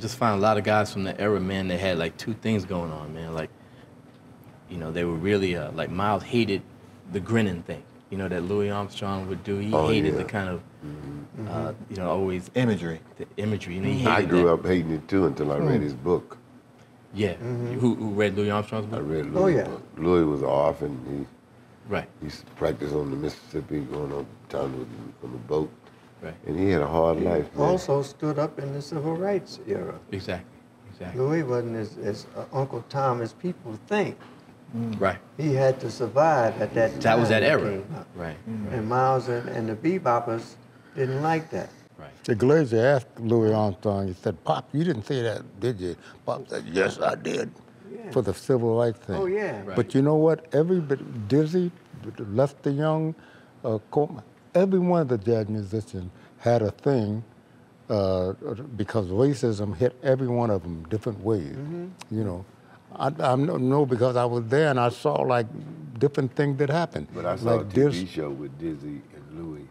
just find a lot of guys from the era, man, that had like two things going on, man. Like, you know, they were really, like Miles hated the grinning thing, you know, that Louis Armstrong would do. He hated the kind of, you know, always imagery. The imagery, you know, he hated I grew up hating it too until I read his book. Yeah. Who read Louis Armstrong's book? I read Louis' book. Louis was off, and he practiced on the Mississippi, going on town on the boat. Right. And he had a hard life. Man. Also stood up in the civil rights era. Exactly. Louis wasn't as Uncle Tom as people think. Right. He had to survive at that time. That was that era. Right. And Miles and the beboppers didn't like that. The Glazer asked Louis Armstrong, he said, "Pop, you didn't say that, did you?" Pop said, "Yes, I did," for the civil rights thing. Oh, yeah. But you know what? Everybody, Dizzy, Lester Young, Coleman, every one of the jazz musicians had a thing because racism hit every one of them different ways. You know, I know because I was there and I saw like different things that happened. But I saw like a TV show with Dizzy and Louis.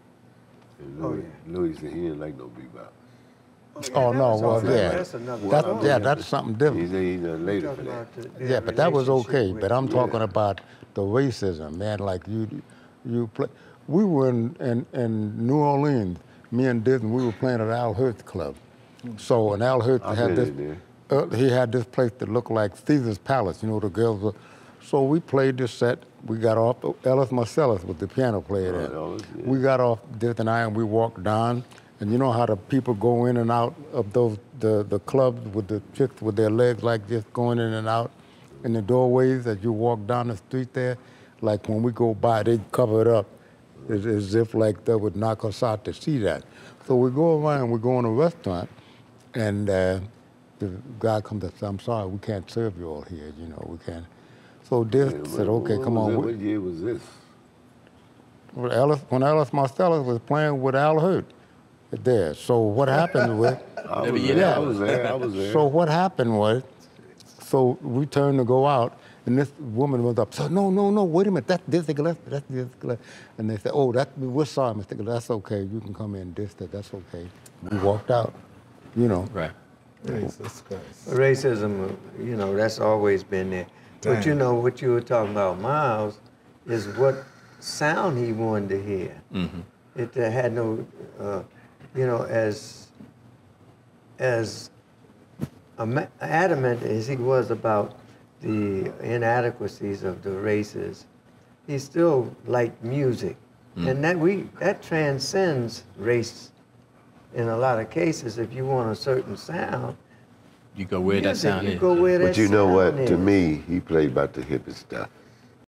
And Louis said he didn't like no bebop. Oh, no, well, That's another that's something different. He's later for that. Yeah, but that was okay. But I'm talking about the racism, man. Like you play. We were in New Orleans. Me and Disney, we were playing at Al Hurt's club. So, and Al Hurt had this. He had this place that looked like Caesar's Palace. You know, the girls were. So we played this set. We got off. Ellis Marcellus was the piano player there. We got off Disney and I, and we walked down. And you know how the people go in and out of those the clubs with the chicks with their legs like this going in and out in the doorways as you walk down the street there? Like when we go by, they cover it up as if like they would knock us out to see that. So we go around, we go in a restaurant, and the guy comes up and says, "I'm sorry, we can't serve you all here, you know, we can't." So this said, "Okay, come on." What year was this? When Ellis Marcellus was playing with Al Hurt. There. So what happened was, I was there. So what happened was, so we turned to go out, and this woman was up. So no, wait a minute, that's Dizzy Gillespie, that's Dizzy Gillespie. And they said, "Oh, we're sorry, Mr. Gillespie, that's okay. You can come in, that's okay." We walked out, you know. Right. Racism, you know, that's always been there. But you know what you were talking about, Miles, is what sound he wanted to hear. It had no. You know, as adamant as he was about the inadequacies of the races, he still liked music, and that transcends race. In a lot of cases, if you want a certain sound, you go where that sound is. Go where that But you know sound what? is. To me, he played about the hippie stuff.